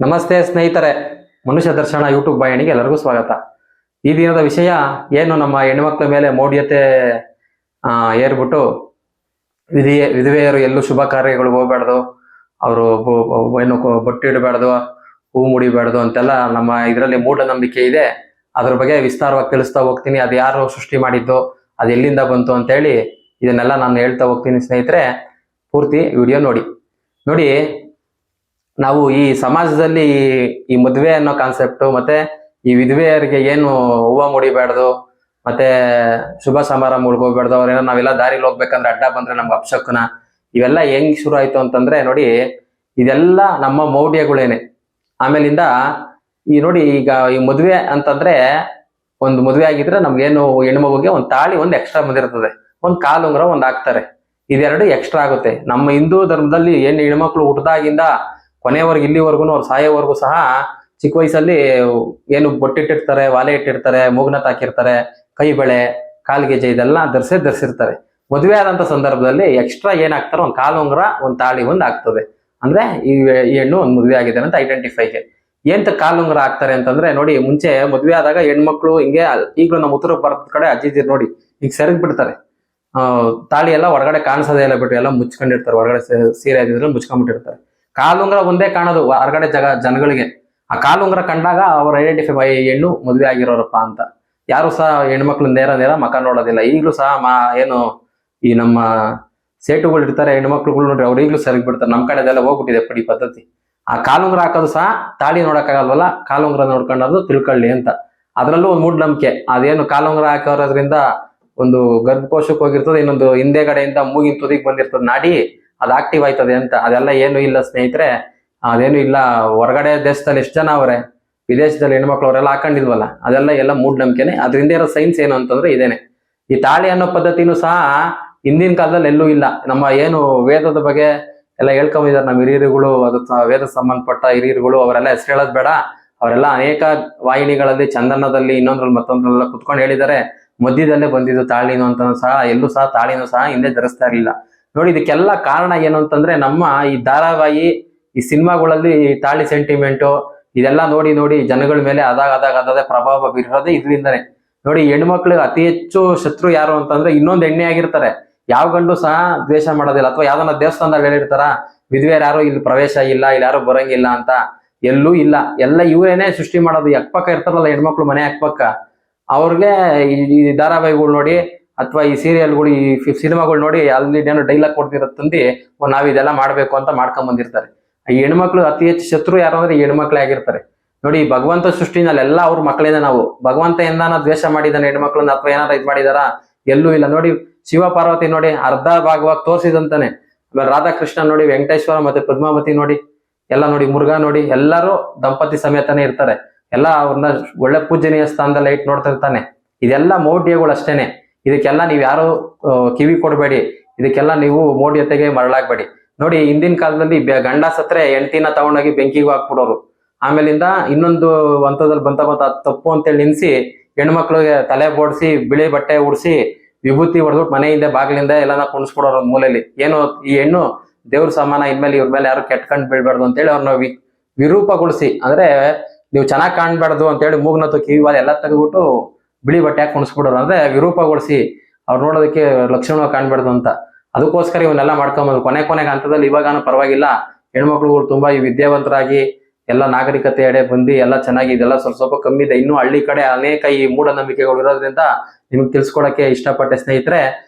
ನಮಸ್ತೆ ಸ್ನೇಹಿತರೆ, ಮನುಷ್ಯ ದರ್ಶನ ಯೂಟ್ಯೂಬ್ ಬಾಯಣಿಗೆ ಎಲ್ಲರಿಗೂ ಸ್ವಾಗತ. ಈ ದಿನದ ವಿಷಯ ಏನು, ನಮ್ಮ ಹೆಣ್ಮಕ್ಳ ಮೇಲೆ ಮೌಢ್ಯತೆ ಏರ್ಬಿಟ್ಟು ವಿಧವೆಯರು ಎಲ್ಲೂ ಶುಭ ಕಾರ್ಯಗಳು ಹೋಗ್ಬಾರ್ದು, ಅವರು ಏನು ಬೊಟ್ಟು ಇಡಬಾರ್ದು, ಹೂ ಮುಡಿಬಾರ್ದು ಅಂತೆಲ್ಲ ನಮ್ಮ ಇದರಲ್ಲಿ ಮೂಢನಂಬಿಕೆ ಇದೆ. ಅದ್ರ ಬಗ್ಗೆ ವಿಸ್ತಾರವಾಗಿ ತಿಳಿಸ್ತಾ ಹೋಗ್ತೀನಿ. ಅದು ಯಾರು ಸೃಷ್ಟಿ ಮಾಡಿದ್ದು, ಅದು ಎಲ್ಲಿಂದ ಬಂತು ಅಂತೇಳಿ ಇದನ್ನೆಲ್ಲ ನಾನು ಹೇಳ್ತಾ ಹೋಗ್ತೀನಿ. ಸ್ನೇಹಿತರೆ, ಪೂರ್ತಿ ವಿಡಿಯೋ ನೋಡಿ. ನಾವು ಈ ಸಮಾಜದಲ್ಲಿ ಈ ಮದುವೆ ಅನ್ನೋ ಕಾನ್ಸೆಪ್ಟ್ ಮತ್ತೆ ಈ ವಿಧವೆಯರಿಗೆ ಏನು ಹೂವು ಮುಡಿಬಾರ್ದು, ಮತ್ತೆ ಶುಭ ಸಮಾರಂಭಗಳಿಗೆ ಹೋಗ್ಬಾರ್ದು, ಅವ್ರೇನೋ ನಾವೆಲ್ಲ ದಾರಿಲಿ ಹೋಗ್ಬೇಕಂದ್ರೆ ಅಡ್ಡ ಬಂದ್ರೆ ನಮ್ಗೆ ಅಪಶಕುನ, ಇವೆಲ್ಲ ಹೆಂಗ್ ಶುರು ಆಯ್ತು ಅಂತಂದ್ರೆ ನೋಡಿ, ಇದೆಲ್ಲ ನಮ್ಮ ಮೌಢ್ಯಗಳೇನೆ. ಆಮೇಲಿಂದ ನೋಡಿ, ಈಗ ಈ ಮದುವೆ ಅಂತಂದ್ರೆ ಒಂದು ಮದುವೆ ಆಗಿದ್ರೆ ನಮ್ಗೇನು ಹೆಣ್ಮಗುಗೆ ಒಂದು ತಾಳಿ ಒಂದು ಎಕ್ಸ್ಟ್ರಾ ಬಂದಿರ್ತದೆ, ಒಂದು ಕಾಲುಂಗ್ರ ಒಂದು ಹಾಕ್ತಾರೆ, ಇದೆರಡು ಎಕ್ಸ್ಟ್ರಾ ಆಗುತ್ತೆ. ನಮ್ಮ ಹಿಂದೂ ಧರ್ಮದಲ್ಲಿ ಏನು ಹೆಣ್ಮಕ್ಳು ಹುಟ್ಟದಾಗಿಂದ ಕೊನೆವರೆಗೂ ಇಲ್ಲಿವರೆಗೂ ಅವ್ರು ಸಾಯೋವರೆಗೂ ಸಹ ಚಿಕ್ಕ ವಯಸ್ಸಲ್ಲಿ ಏನು ಬೊಟ್ಟಿಟ್ಟಿರ್ತಾರೆ, ವಾಲೆ ಇಟ್ಟಿರ್ತಾರೆ, ಮೂಗ್ನತ್ ಹಾಕಿರ್ತಾರೆ, ಕೈ ಬಳೆ, ಕಾಲ್ಗೆಜೆ ಇದೆಲ್ಲ ಧರಿಸಿರ್ತಾರೆ. ಮದುವೆ ಆದಂತ ಸಂದರ್ಭದಲ್ಲಿ ಎಕ್ಸ್ಟ್ರಾ ಏನಾಗ್ತಾರೆ, ಒಂದು ಕಾಲುಂಗ್ರ ಒಂದು ತಾಳಿ ಒಂದು ಆಗ್ತದೆ. ಅಂದ್ರೆ ಈ ಹೆಣ್ಣು ಒಂದು ಮದುವೆ ಆಗಿದೆ ಅಂತ ಐಡೆಂಟಿಫೈಗೆ. ಏಂತ ಕಾಲುಂಗ್ರ ಹಾಕ್ತಾರೆ ಅಂತಂದ್ರೆ ನೋಡಿ, ಮುಂಚೆ ಮದುವೆ ಆದಾಗ ಹೆಣ್ಮಕ್ಳು ಹಿಂಗೆ, ಈಗಲೂ ನಮ್ಮ ಉತ್ತರ ಭಾರತದ ಕಡೆ ಅಜ್ಜಿದಿರು ನೋಡಿ ಈಗ ಸೆರಗ್ ಬಿಡ್ತಾರೆ, ತಾಳಿ ಎಲ್ಲ ಹೊರಗಡೆ ಕಾಣಿಸೋದೇ ಇಲ್ಲ, ಬಿಟ್ಟು ಎಲ್ಲ ಮುಚ್ಕೊಂಡಿರ್ತಾರೆ, ಹೊರಗಡೆ ಸೀರೆ ಆಗಿದ್ರೆ ಮುಚ್ಕೊಂಡ್ಬಿಟ್ಟಿರ್ತಾರೆ. ಕಾಲುಂಗ್ರ ಒಂದೇ ಕಾಣೋದು ಹೊರಗಡೆ ಜನಗಳಿಗೆ. ಆ ಕಾಲುಂಗ್ರ ಕಂಡಾಗ ಅವ್ರು ಐಡೆಂಟಿಫೈ ಹೆಣ್ಣು ಮದುವೆ ಆಗಿರೋರಪ್ಪ ಅಂತ. ಯಾರು ಸಹ ಹೆಣ್ಮಕ್ಳು ನೇರ ಮಕ ನೋಡೋದಿಲ್ಲ. ಈಗಲೂ ಸಹ ಏನು ಈ ನಮ್ಮ ಸೇಟುಗಳು ಇರ್ತಾರೆ ಹೆಣ್ಮಕ್ಳುಗಳು ನೋಡ್ರಿ, ಅವ್ರು ಈಗಲೂ ಸರಿಗ್ ಬಿಡ್ತಾರೆ. ನಮ್ಮ ಕಡೆ ಅದೆಲ್ಲ ಹೋಗ್ಬಿಟ್ಟಿದೆ ಪಡಿ ಪದ್ಧತಿ. ಆ ಕಾಲುಂಗ್ರ ಹಾಕೋದು ಸಹ ತಾಳಿ ನೋಡಕ್ಕಾಗಲ್ವಲ್ಲ, ಕಾಲುಂಗ್ರ ನೋಡ್ಕೊಂಡೋದು ತಿಳ್ಕೊಳ್ಳಿ ಅಂತ. ಅದ್ರಲ್ಲೂ ಒಂದು ಮೂಢನಂಬಿಕೆ, ಅದೇನು ಕಾಲುಂಗ್ರ ಹಾಕೋದ್ರಿಂದ ಒಂದು ಗರ್ಭಕೋಶಕ್ಕೆ ಹೋಗಿರ್ತದೆ, ಇನ್ನೊಂದು ಹಿಂದೆಗಡೆಯಿಂದ ಮೂಗಿನ ತುದಿಗೆ ಬಂದಿರ್ತದೆ ನಾಡಿ, ಅದು ಆಕ್ಟಿವ್ ಆಯ್ತದೆ ಅಂತ. ಅದೆಲ್ಲ ಏನು ಇಲ್ಲ ಸ್ನೇಹಿತರೆ, ಅದೇನು ಇಲ್ಲ. ಹೊರಗಡೆ ದೇಶದಲ್ಲಿ ಎಷ್ಟು ಜನ ಅವರೇ, ವಿದೇಶದಲ್ಲಿ ಹೆಣ್ಮಕ್ಳು ಅವರೆಲ್ಲ ಹಾಕೊಂಡಿಲ್ವಲ್ಲ, ಎಲ್ಲ ಮೂಢನಂಬಿಕೆನೆ. ಅದ್ರಿಂದ ಇರೋ ಸೈನ್ಸ್ ಏನು ಅಂತಂದ್ರೆ ಇದೇನೆ. ಈ ತಾಳಿ ಅನ್ನೋ ಪದ್ಧತಿನೂ ಸಹ ಹಿಂದಿನ ಕಾಲದಲ್ಲಿ ಎಲ್ಲೂ ಇಲ್ಲ. ನಮ್ಮ ಏನು ವೇದದ ಬಗ್ಗೆ ಎಲ್ಲ ಹೇಳ್ಕೊಂಡಿದ್ದಾರೆ ನಮ್ಮ ಹಿರಿಯರುಗಳು, ಅದು ವೇದ ಸಂಬಂಧಪಟ್ಟ ಹಿರಿಯರುಗಳು, ಅವರೆಲ್ಲ ಹೆಸರು ಹೇಳೋದ್ ಬೇಡ, ಅವರೆಲ್ಲ ಅನೇಕ ವಾಹಿನಿಗಳಲ್ಲಿ, ಚಂದನದಲ್ಲಿ, ಇನ್ನೊಂದ್ರಲ್ಲಿ ಮತ್ತೊಂದ್ರಲ್ಲ ಕುತ್ಕೊಂಡು ಹೇಳಿದ್ದಾರೆ. ಮಧ್ಯದಲ್ಲೇ ಬಂದಿದ್ದು ತಾಳಿನೂ ಅಂತ ಸಹ, ಎಲ್ಲೂ ಸಹ ತಾಳಿನೂ ಸಹ ಹಿಂದೆ ಧರಿಸ್ತಾ ಇರಲಿಲ್ಲ. ನೋಡಿ, ಇದಕ್ಕೆಲ್ಲ ಕಾರಣ ಏನು ಅಂತಂದ್ರೆ ನಮ್ಮ ಈ ಧಾರಾವಾಹಿ, ಈ ಸಿನಿಮಾಗಳಲ್ಲಿ ತಾಳಿ ಸೆಂಟಿಮೆಂಟು ಇದೆಲ್ಲ ನೋಡಿ ಜನಗಳ ಮೇಲೆ ಅದೇ ಪ್ರಭಾವ ಬೀರೋದೇ ಇದರಿಂದನೇ. ನೋಡಿ, ಹೆಣ್ಮಕ್ಳಿಗೆ ಅತಿ ಹೆಚ್ಚು ಶತ್ರು ಯಾರು ಅಂತಂದ್ರೆ ಇನ್ನೊಂದು ಎಣ್ಣೆ ಆಗಿರ್ತಾರೆ. ಯಾವ ಗಂಡು ಸಹ ದ್ವೇಷ ಮಾಡೋದಿಲ್ಲ. ಅಥವಾ ಯಾವ್ದನ್ನ ದೇವಸ್ಥಾನದಲ್ಲಿ ಹೇಳಿರ್ತಾರ, ವಿಧವೆಯರು ಯಾರು ಇಲ್ಲಿ ಪ್ರವೇಶ ಇಲ್ಲ, ಇಲ್ಲಿ ಯಾರು ಬರಂಗಿಲ್ಲ ಅಂತ, ಎಲ್ಲೂ ಇಲ್ಲ. ಎಲ್ಲ ಇವರೇನೆ ಸೃಷ್ಟಿ ಮಾಡೋದು. ಅಕ್ಕಪಕ್ಕ ಇರ್ತಾರಲ್ಲ ಹೆಣ್ಮಕ್ಳು, ಮನೆ ಅಕ್ಕಪಕ್ಕ, ಅವ್ರಿಗೆ ಈ ಧಾರಾವಾಹಿಗಳು ನೋಡಿ ಅಥವಾ ಈ ಸೀರಿಯಲ್ಗಳು, ಈ ಸಿನಿಮಾಗಳು ನೋಡಿ ಅಲ್ಲಿ ಏನೋ ಡೈಲಾಗ್ ಕೊಡ್ತಿರತ್ತಂದು ನಾವ್ ಇದೆಲ್ಲ ಮಾಡ್ಬೇಕು ಅಂತ ಮಾಡ್ಕೊಂಡ್ ಬಂದಿರ್ತಾರೆ. ಈ ಹೆಣ್ಮಕ್ಳು ಅತಿ ಹೆಚ್ಚು ಶತ್ರು ಯಾರು ಅಂದ್ರೆ ಈ ಹೆಣ್ಮಕ್ಳೇ ಆಗಿರ್ತಾರೆ. ನೋಡಿ, ಭಗವಂತ ಸೃಷ್ಟಿನಲ್ಲಿ ಎಲ್ಲ ಅವ್ರ ಮಕ್ಕಳೇನೆ. ನಾವು ಭಗವಂತ ಎಂದಾನ ದ್ವೇಷ ಮಾಡಿದಾನೆ ಹೆಣ್ಮಕ್ಳನ್ನ ಅಥವಾ ಏನಾರ ಇದ್ ಮಾಡಿದಾರ? ಎಲ್ಲೂ ಇಲ್ಲ. ನೋಡಿ, ಶಿವ ಪಾರ್ವತಿ ನೋಡಿ ಅರ್ಧ ಭಾಗವಾಗಿ ತೋರಿಸಿದಂತಾನೆ. ಆಮೇಲೆ ರಾಧಾಕೃಷ್ಣ ನೋಡಿ, ವೆಂಕಟೇಶ್ವರ ಮತ್ತೆ ಪದ್ಮಾವತಿ ನೋಡಿ, ಎಲ್ಲ ನೋಡಿ, ಮುರುಘಾ ನೋಡಿ, ಎಲ್ಲರೂ ದಂಪತಿ ಸಮೇತನೇ ಇರ್ತಾರೆ. ಎಲ್ಲ ಅವ್ರನ್ನ ಒಳ್ಳೆ ಪೂಜನೀಯ ಸ್ಥಾನದಲ್ಲಿ ಇಟ್ಟು ನೋಡ್ತಾ ಇರ್ತಾನೆ. ಇದೆಲ್ಲ ಮೌಢ್ಯಗಳು ಅಷ್ಟೇನೆ. ಇದಕ್ಕೆಲ್ಲ ನೀವು ಯಾರು ಕಿವಿ ಕೊಡಬೇಡಿ, ಇದಕ್ಕೆಲ್ಲ ನೀವು ಮೌಢ್ಯತೆಗೆ ಮರಳಾಗ್ಬೇಡಿ. ನೋಡಿ, ಹಿಂದಿನ ಕಾಲದಲ್ಲಿ ಗಂಡ ಸತ್ರೆ ಹೆಂಡತಿನ ತಗೊಂಡೋಗಿ ಬೆಂಕಿಗೂ ಹಾಕ್ಬಿಡೋರು. ಆಮೇಲಿಂದ ಇನ್ನೊಂದು ಹಂತದಲ್ಲಿ ಬಂತ ತಪ್ಪು ಅಂತೇಳಿ ನಿನ್ಸಿ ಹೆಣ್ಮಕ್ಳಿಗೆ ತಲೆ ಬೋಡ್ಸಿ, ಬಿಳಿ ಬಟ್ಟೆ ಉಡ್ಸಿ, ವಿಭೂತಿ ಹೊಡೆದ್ಬಿಟ್ಟು ಮನೆಯಿಂದ ಬಾಗಿಲಿಂದ ಎಲ್ಲಾನ ಕುಣಿಸ್ಬಿಡೋರು ಒಂದ್ ಮೂಲೆಯಲ್ಲಿ. ಏನು, ಈ ಹೆಣ್ಣು ದೇವ್ರ ಸಮಾನ, ಇನ್ಮೇಲೆ ಇವ್ರ ಮೇಲೆ ಯಾರು ಕೆಟ್ಕಂಡ್ ಬೀಳ್ಬಾರ್ದು ಅಂತೇಳಿ ಅವ್ರನ್ನ ವಿರೂಪಗೊಳಿಸಿ, ಅಂದ್ರೆ ನೀವು ಚೆನ್ನಾಗಿ ಕಾಣ್ಬಾರ್ದು ಅಂತೇಳಿ ಮೂಗ್ನತ್ತು ಕಿವಿವಾದ ಎಲ್ಲ ತೆಗೆದ್ಬಿಟ್ಟು ಬಿಳಿ ಬಟ್ಟೆ ಹಾಕಿ ಕುಣಿಸ್ಬಿಡೋರು. ಅಂದ್ರೆ ವಿರೂಪಗೊಳಿಸಿ ಅವ್ರು ನೋಡೋದಕ್ಕೆ ಲಕ್ಷಣವಾಗಿ ಕಾಣ್ಬಾರ್ದು ಅಂತ. ಅದಕ್ಕೋಸ್ಕರ ಇವನ್ನೆಲ್ಲ ಮಾಡ್ಕೊಂಬಂದ್ರು. ಕೊನೆಗೆ ಹಂತದಲ್ಲಿ ಇವಾಗಾನು ಪರವಾಗಿಲ್ಲ, ಹೆಣ್ಮಕ್ಳುಗಳು ತುಂಬಾ ಈ ವಿದ್ಯಾವಂತರಾಗಿ ಎಲ್ಲ ನಾಗರಿಕತೆ ಎಡೆ ಬಂದು ಎಲ್ಲ ಚೆನ್ನಾಗಿ, ಇದೆಲ್ಲ ಸ್ವಲ್ಪ ಕಮ್ಮಿ ಇದೆ. ಇನ್ನು ಹಳ್ಳಿ ಕಡೆ ಅನೇಕ ಈ ಮೂಢನಂಬಿಕೆಗಳು ಇರೋದ್ರಿಂದ ನಿಮ್ಗೆ ತಿಳ್ಸ್ಕೊಡಕ್ಕೆ ಇಷ್ಟಪಟ್ಟೆ ಸ್ನೇಹಿತರೆ.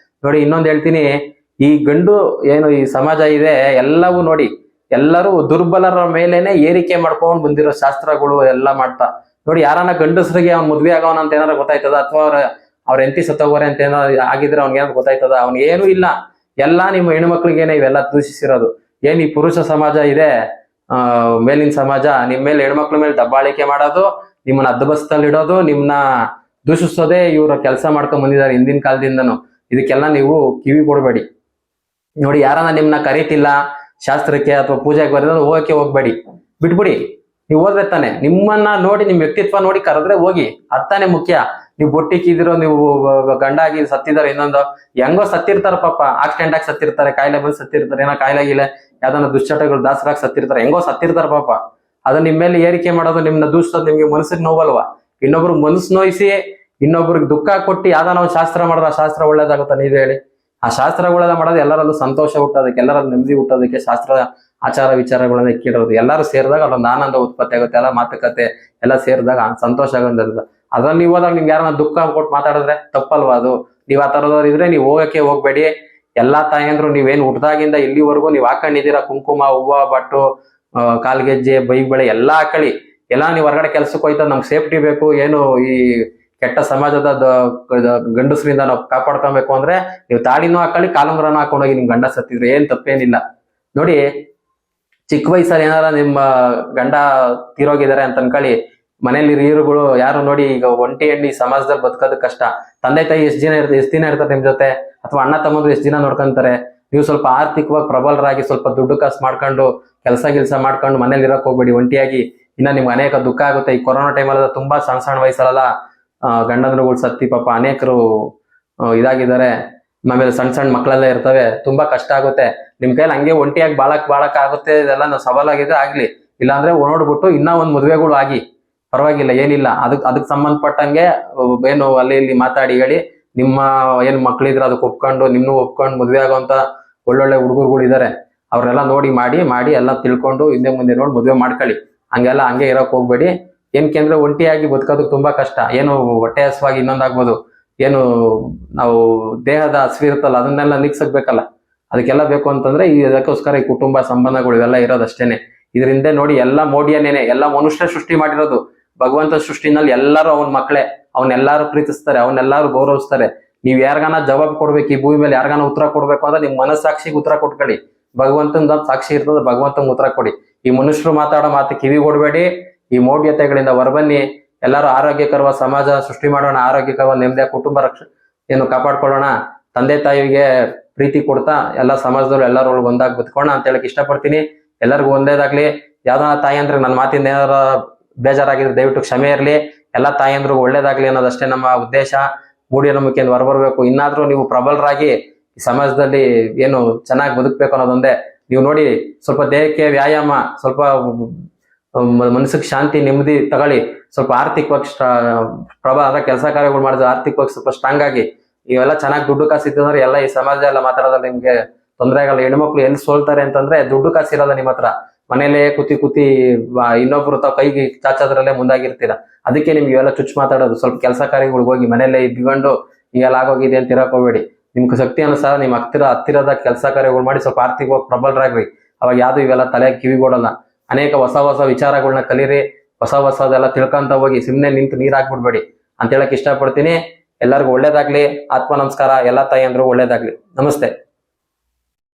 ನೋಡಿ, ಇನ್ನೊಂದು ಹೇಳ್ತೀನಿ, ಈ ಗಂಡು ಏನು ಈ ಸಮಾಜ ಇದೆ ಎಲ್ಲವೂ ನೋಡಿ, ಎಲ್ಲರೂ ದುರ್ಬಲರ ಮೇಲೇನೆ ಏರಿಕೆ ಮಾಡ್ಕೊಂಡು ಬಂದಿರೋ ಶಾಸ್ತ್ರಗಳು ಎಲ್ಲ ಮಾಡ್ತಾ. ನೋಡಿ, ಯಾರನ್ನ ಗಂಡಸರಿಗೆ ಅವ್ನ್ ಮದ್ವೆ ಆಗೋನ ಅಂತ ಏನಾರ ಗೊತ್ತಾಯ್ತದ? ಅಥವಾ ಅವ್ರ ಎಂತಿ ಸತ್ತೋಗೋರೆ ಅಂತ ಏನಾರ ಆಗಿದ್ರೆ ಅವ್ನಿಗೆ ಏನಾದ್ರು ಗೊತ್ತಾಯ್ತದ? ಅವ್ನಿಗೇನು ಇಲ್ಲ. ಎಲ್ಲ ನಿಮ್ಮ ಹೆಣ್ಮಕ್ಳಿಗೇನೆ ಇವೆಲ್ಲ ದೂಷಿಸಿರೋದು. ಏನ್ ಈ ಪುರುಷ ಸಮಾಜ ಇದೆ, ಮೇಲಿನ ಸಮಾಜ, ನಿಮ್ ಮೇಲೆ ಹೆಣ್ಮಕ್ಳ ಮೇಲೆ ದಬ್ಬಾಳಿಕೆ ಮಾಡೋದು, ನಿಮ್ಮನ್ನ ಅದ್ದಬಸ್ತಲ್ಲಿ ಇಡೋದು, ನಿಮ್ನ ದೂಷಿಸೋದೇ ಇವ್ರ ಕೆಲಸ ಮಾಡ್ಕೊಂಡ್ ಬಂದಿದ್ದಾರೆ ಹಿಂದಿನ ಕಾಲದಿಂದನು. ಇದಕ್ಕೆಲ್ಲ ನೀವು ಕಿವಿ ಕೊಡಬೇಡಿ. ನೋಡಿ, ಯಾರನ್ನ ನಿಮ್ನ ಕರೀತಿಲ್ಲ ಶಾಸ್ತ್ರಕ್ಕೆ ಅಥವಾ ಪೂಜೆಗೆ ಬರೋದ್ರೆ ಹೋಗಕ್ಕೆ ಹೋಗ್ಬೇಡಿ, ಬಿಟ್ಬಿಡಿ. ನೀವು ಹೋದ್ರೆ ತಾನೆ, ನಿಮ್ಮನ್ನ ನೋಡಿ, ನಿಮ್ ವ್ಯಕ್ತಿತ್ವ ನೋಡಿ ಕರೆದ್ರೆ ಹೋಗಿ, ಅರ್ಥನೇ ಮುಖ್ಯ. ನೀವು ಬೊಟ್ಟಿಕ್ಕಿದಿರೋ, ನೀವು ಗಂಡಾಗಿ ಸತ್ತಿದಾರೆ, ಇನ್ನೊಂದು ಹೆಂಗೋ ಸತ್ತಿರ್ತಾರ ಪಾಪ, ಆಕ್ಸಿಡೆಂಟ್ ಆಗಿ ಸತ್ತಿರ್ತಾರೆ, ಕಾಯಿಲೆ ಬಂದು ಸತ್ತಿರ್ತಾರೆ, ಏನೋ ಕಾಯಿಲೆ ಗಿಲೆ ಯಾವ್ದನ್ನ ದುಶ್ಚಟಗಳು ದಾಸರಾಗಿ ಸತ್ತಿರ್ತಾರೆ, ಹೆಂಗೋ ಸತ್ತಿರ್ತಾರ ಪಾಪ. ಅದನ್ನ ನಿಮ್ಮ ಮೇಲೆ ಏರಿಕೆ ಮಾಡೋದು, ನಿಮ್ನ ದೂಷಿಸೋದು ನಿಮ್ಗೆ ಮನಸ್ಸಿಗೆ ನೋವಲ್ವಾ? ಇನ್ನೊಬ್ರಿಗೆ ಮನಸ್ಸು ನೋಯಿಸಿ ಇನ್ನೊಬ್ರಿಗೆ ದುಃಖ ಕೊಟ್ಟು ಯಾವ್ದಾನ ಒಂದು ಶಾಸ್ತ್ರ ಮಾಡೋದು, ಆ ಶಾಸ್ತ್ರ ಒಳ್ಳೇದಾಗುತ್ತಾ ನೀವ್ ಹೇಳಿ? ಆ ಶಾಸ್ತ್ರಗಳೆಲ್ಲ ಮಾಡೋದು ಎಲ್ಲರಲ್ಲೂ ಸಂತೋಷ ಹುಟ್ಟೋದಕ್ಕೆ, ಎಲ್ಲರಲ್ಲೂ ನೆಮ್ಮದಿ ಹುಟ್ಟೋದಕ್ಕೆ ಶಾಸ್ತ್ರ ಆಚಾರ ವಿಚಾರಗಳನ್ನ ಇಕ್ಕಿಡೋದು. ಎಲ್ಲರೂ ಸೇರಿದಾಗ ಅಲ್ಲೊಂದು ಆನಂದ ಉತ್ಪತ್ತಿ ಆಗುತ್ತೆ, ಎಲ್ಲ ಮಾತುಕತೆ ಎಲ್ಲ ಸೇರಿದಾಗ ಸಂತೋಷ ಆಗೋದ್ರಿಂದ. ಅದ್ರಲ್ಲಿ ನೀವು ಹೋದಾಗ ನಿಮ್ಗೆ ಯಾರನ್ನ ದುಃಖ ಕೊಟ್ಟು ಮಾತಾಡಿದ್ರೆ ತಪ್ಪಲ್ವಾ ಅದು? ನೀವ್ ಆ ತರದವ್ರು ಇದ್ರೆ ನೀವು ಹೋಗಕ್ಕೆ ಹೋಗ್ಬೇಡಿ. ಎಲ್ಲಾ ತಾಯಂದ್ರು ನೀವೇನ್ ಹುಟ್ದಾಗಿಂದ ಇಲ್ಲಿವರೆಗೂ ನೀವ್ ಹಾಕೊಂಡಿದ್ದೀರಾ ಕುಂಕುಮ, ಹೂವ, ಬಟ್ಟು, ಕಾಲ್ಗೆಜ್ಜೆ, ಬೈಕ್ ಬಳೆ ಎಲ್ಲಾ ಹಾಕಳಿ. ಎಲ್ಲಾ ನೀವ್ ಹೊರಗಡೆ ಕೆಲ್ಸಕ್ಕೆ ಹೋಯ್ತಾ ನಮ್ಗೆ ಸೇಫ್ಟಿ ಬೇಕು, ಏನು ಈ ಕೆಟ್ಟ ಸಮಾಜದ ಗಂಡಸರಿಂದ ನಾವು ಕಾಪಾಡ್ಕೊಬೇಕು ಅಂದ್ರೆ ನೀವು ತಾಳಿನೂ ಹಾಕೊಳ್ಳಿ, ಕಾಲುಂಗ್ರನೂ ಹಾಕೊಂಡೋಗಿ ನಿಮ್ ಗಂಡ ಸತ್ತಿದ್ರೆ ಏನ್ ತಪ್ಪೇನಿಲ್ಲ. ನೋಡಿ, ಚಿಕ್ಕ ವಯಸ್ಸಲ್ಲಿ ಏನಾರ ನಿಮ್ಮ ಗಂಡ ತೀರೋಗಿದ್ದಾರೆ ಅಂತ ಅನ್ಕೊಳ್ಳಿ, ಮನೇಲಿ ಹಿರಿಯರುಗಳು ಯಾರು ನೋಡಿ, ಈಗ ಒಂಟಿ ಹೆಣ್ಣಿ ಸಮಾಜದಲ್ಲಿ ಬದುಕೋದು ಕಷ್ಟ. ತಂದೆ ತಾಯಿ ಎಷ್ಟು ದಿನ ಇರ್ತಾರೆ ನಿಮ್ ಜೊತೆ, ಅಥವಾ ಅಣ್ಣ ತಮ್ಮಂದ್ರು ಎಷ್ಟು ದಿನ ನೋಡ್ಕೊಂತಾರೆ. ನೀವು ಸ್ವಲ್ಪ ಆರ್ಥಿಕವಾಗಿ ಪ್ರಬಲರಾಗಿ ಸ್ವಲ್ಪ ದುಡ್ಡು ಕಾಸು ಮಾಡ್ಕೊಂಡು ಕೆಲಸ ಮಾಡ್ಕೊಂಡು ಮನೇಲಿ ಇರಕ್ ಹೋಗ್ಬೇಡಿ ಒಂಟಿಯಾಗಿ. ಇನ್ನ ನಿಮ್ಗೆ ಅನೇಕ ದುಃಖ ಆಗುತ್ತೆ. ಈ ಕೊರೋನಾ ಟೈಮಲ್ಲ ತುಂಬಾ ಸಣ್ಣ ವಯಸ್ಸಲ್ಲ ಗಂಡಂದ್ರುಗಳು ಸತ್ತಿ ಪಾಪ ಅನೇಕರು ಇದಾಗಿದ್ದಾರೆ. ಆಮೇಲೆ ಸಣ್ಣ ಮಕ್ಕಳೆಲ್ಲ ಇರ್ತವೆ, ತುಂಬಾ ಕಷ್ಟ ಆಗುತ್ತೆ. ನಿಮ್ ಕೈಲಿ ಹಂಗೆ ಒಂಟಿಯಾಗಿ ಬಾಳಕ್ ಆಗುತ್ತೆ, ಇದೆಲ್ಲ ನಾವು ಸವಾಲಾಗಿದ್ರೆ ಆಗ್ಲಿ, ಇಲ್ಲಾಂದ್ರೆ ನೋಡ್ಬಿಟ್ಟು ಇನ್ನ ಒಂದ್ ಮದುವೆಗಳು ಆಗಿ ಪರವಾಗಿಲ್ಲ, ಏನಿಲ್ಲ. ಅದಕ್ ಸಂಬಂಧಪಟ್ಟಂಗೆ ಏನು ಅಲ್ಲಿ ಇಲ್ಲಿ ಮಾತಾಡಿ ಹೇಳಿ, ನಿಮ್ಮ ಏನ್ ಮಕ್ಳಿದ್ರೆ ಅದಕ್ಕೆ ಒಪ್ಕೊಂಡು ನಿಮ್ನು ಒಪ್ಕೊಂಡು ಮದ್ವೆ ಆಗೋಂತ ಒಳ್ಳೊಳ್ಳೆ ಹುಡುಗರುಗಳು ಇದಾರೆ, ಅವ್ರನ್ನೆಲ್ಲ ನೋಡಿ ಮಾಡಿ ಎಲ್ಲ ತಿಳ್ಕೊಂಡು ಹಿಂದೆ ಮುಂದೆ ನೋಡಿ ಮದ್ವೆ ಮಾಡ್ಕೊಳ್ಳಿ. ಹಂಗೆ ಇರೋಕ್ ಹೋಗ್ಬೇಡಿ. ಏನ್ಕೆಂದ್ರೆ ಒಂಟಿಯಾಗಿ ಬದುಕೋದಕ್ಕೆ ತುಂಬಾ ಕಷ್ಟ. ಏನು ಹೊಟ್ಟೆ ಹಸುವಾಗಿ ಇನ್ನೊಂದಾಗ್ಬೋದು, ಏನು ನಾವು ದೇಹದ ಹಸಿವು ಇರುತ್ತಲ್ಲ ಅದನ್ನೆಲ್ಲ ನಿಗ್ಸಕ್ಬೇಕಲ್ಲ, ಅದಕ್ಕೆಲ್ಲ ಬೇಕು ಅಂತಂದ್ರೆ ಅದಕ್ಕೋಸ್ಕರ ಈ ಕುಟುಂಬ ಸಂಬಂಧಗಳು ಇವೆಲ್ಲ ಇರೋದಷ್ಟೇನೆ. ಇದರಿಂದ ನೋಡಿ ಎಲ್ಲ ಮೋಡಿಯನ್ನೇನೆ, ಎಲ್ಲ ಮನುಷ್ಯ ಸೃಷ್ಟಿ ಮಾಡಿರೋದು. ಭಗವಂತ ಸೃಷ್ಟಿನಲ್ಲಿ ಎಲ್ಲರೂ ಅವನ ಮಕ್ಕಳೇ, ಅವನ್ನೆಲ್ಲಾರು ಪ್ರೀತಿಸ್ತಾರೆ, ಅವನ್ನೆಲ್ಲಾರು ಗೌರವಿಸ್ತಾರೆ. ನೀವ್ ಯಾರಿಗಾನ ಜವಾಬ್ ಕೊಡ್ಬೇಕು, ಈ ಭೂಮಿ ಮೇಲೆ ಯಾರಿಗಾನ ಉತ್ತರ ಕೊಡ್ಬೇಕು ಅಂದ್ರೆ ನಿಮ್ ಮನಸ್ಸಾಕ್ಷಿಗೆ ಉತ್ತರ ಕೊಟ್ಕೊಳ್ಳಿ. ಭಗವಂತನ ಸಾಕ್ಷಿ ಇರ್ತದೆ, ಭಗವಂತಂಗೆ ಉತ್ತರ ಕೊಡಿ. ಈ ಮನುಷ್ಯರು ಮಾತಾಡೋ ಮಾತು ಕಿವಿ ಕೊಡ್ಬೇಡಿ. ಈ ಮೌಢ್ಯತೆಗಳಿಂದ ಹೊರಬನ್ನಿ. ಎಲ್ಲರೂ ಆರೋಗ್ಯಕರವಾದ ಸಮಾಜ ಸೃಷ್ಟಿ ಮಾಡೋಣ, ಆರೋಗ್ಯಕರವಾದ ನೆಮ್ಮದಿಯ ಕುಟುಂಬ ಏನು ಕಾಪಾಡ್ಕೊಳ್ಳೋಣ. ತಂದೆ ತಾಯಿಗೆ ಪ್ರೀತಿ ಕೊಡ್ತಾ ಎಲ್ಲ ಸಮಾಜದವ್ರು ಎಲ್ಲರೂ ಒಂದಾಗಿ ಬದುಕೋಣ ಅಂತ ಹೇಳಕ್ ಇಷ್ಟಪಡ್ತೀನಿ. ಎಲ್ಲರಿಗೂ ಒಂದೇದಾಗ್ಲಿ. ಯಾವ್ದಾನ ತಾಯಿ ಅಂದ್ರೆ ನನ್ನ ಮಾತಿಂದ ಏನಾರ ಬೇಜಾರಾಗಿದ್ರೆ ದಯವಿಟ್ಟು ಕ್ಷಮೆ ಇರಲಿ. ಎಲ್ಲಾ ತಾಯಂದ್ರಿಗೂ ಒಳ್ಳೇದಾಗ್ಲಿ ಅನ್ನೋದಷ್ಟೇ ನಮ್ಮ ಉದ್ದೇಶ. ಮೂಢನಂಬಿಕೆಯಿಂದ ಹೊರಬರ್ಬೇಕು. ಇನ್ನಾದ್ರೂ ನೀವು ಪ್ರಬಲರಾಗಿ ಈ ಸಮಾಜದಲ್ಲಿ ಏನು ಚೆನ್ನಾಗಿ ಬದುಕಬೇಕು ಅನ್ನೋದೊಂದೇ. ನೀವು ನೋಡಿ, ಸ್ವಲ್ಪ ದೇಹಕ್ಕೆ ವ್ಯಾಯಾಮ, ಸ್ವಲ್ಪ ಮನಸ್ಸಿಗೆ ಶಾಂತಿ ನೆಮ್ಮದಿ ತಗೊಳ್ಳಿ. ಸ್ವಲ್ಪ ಆರ್ಥಿಕವಾಗಿ ಪ್ರಬಲ ಕೆಲಸ ಕಾರ್ಯಗಳು ಮಾಡಿದ್ರೆ ಆರ್ಥಿಕವಾಗಿ ಸ್ವಲ್ಪ ಸ್ಟ್ರಾಂಗ್ ಆಗಿ ಇವೆಲ್ಲ ಚೆನ್ನಾಗಿ ದುಡ್ಡು ಕಾಸು ಇತ್ತಂದ್ರೆ ಎಲ್ಲ ಈ ಸಮಾಜ ಎಲ್ಲ ಮಾತಾಡೋದ್ರಲ್ಲಿ ನಿಮ್ಗೆ ತೊಂದರೆ ಆಗಲ್ಲ. ಹೆಣ್ಮಕ್ಳು ಎಲ್ಲಿ ಸೋಲ್ತಾರೆ ಅಂತಂದ್ರೆ ದುಡ್ಡು ಕಾಸು ಇರಲ್ಲ ನಿಮ್ಮ ಹತ್ರ, ಮನೇಲೆ ಕೂತಿ ಇನ್ನೊಬ್ರು ತಾವ್ ಕೈಗೆ ಚಾಚೋದ್ರಲ್ಲೇ ಮುಂದಾಗಿರ್ತೀರ. ಅದಕ್ಕೆ ನಿಮ್ಗೆ ಇವೆಲ್ಲ ಚುಚ್ಚು ಮಾತಾಡೋದು. ಸ್ವಲ್ಪ ಕೆಲಸ ಕಾರ್ಯಗಳಿಗೆ ಹೋಗಿ ಮನೇಲೆ ಇದ್ಕೊಂಡು ಈಗೆಲ್ಲ ಆಗೋಗಿದೆ ಅಂತ ಇರಕ್ ಹೋಗ್ಬೇಡಿ. ನಿಮ್ಗೆ ಶಕ್ತಿ ಅನುಸಾರ ನಿಮ್ ಹತ್ತಿರದ ಕೆಲಸ ಕಾರ್ಯಗಳು ಮಾಡಿ ಸ್ವಲ್ಪ ಆರ್ಥಿಕವಾಗಿ ಪ್ರಬಲರಾಗ್ರಿ. ಅವಾಗ ಯಾವ್ದು ಇವೆಲ್ಲ ತಲೆ ಕಿವಿಗೊಡಲ್ಲ. ಅನೇಕ ಹೊಸ ವಿಚಾರಗಳನ್ನ ಕಲೀರಿ, ಹೊಸದೆಲ್ಲ ತಿಳ್ಕೊಂತ ಹೋಗಿ. ಸುಮ್ನೆ ನಿಂತು ನೀರ್ ಹಾಕ್ಬಿಡ್ಬೇಡಿ ಅಂತ ಹೇಳಕ್ ಇಷ್ಟಪಡ್ತೀನಿ. ಎಲ್ಲರಿಗೂ ಒಳ್ಳೇದಾಗ್ಲಿ. ಆತ್ಮ ನಮಸ್ಕಾರ. ಎಲ್ಲಾ ತಾಯಿ ಅಂದ್ರು ಒಳ್ಳೇದಾಗ್ಲಿ. ನಮಸ್ತೆ.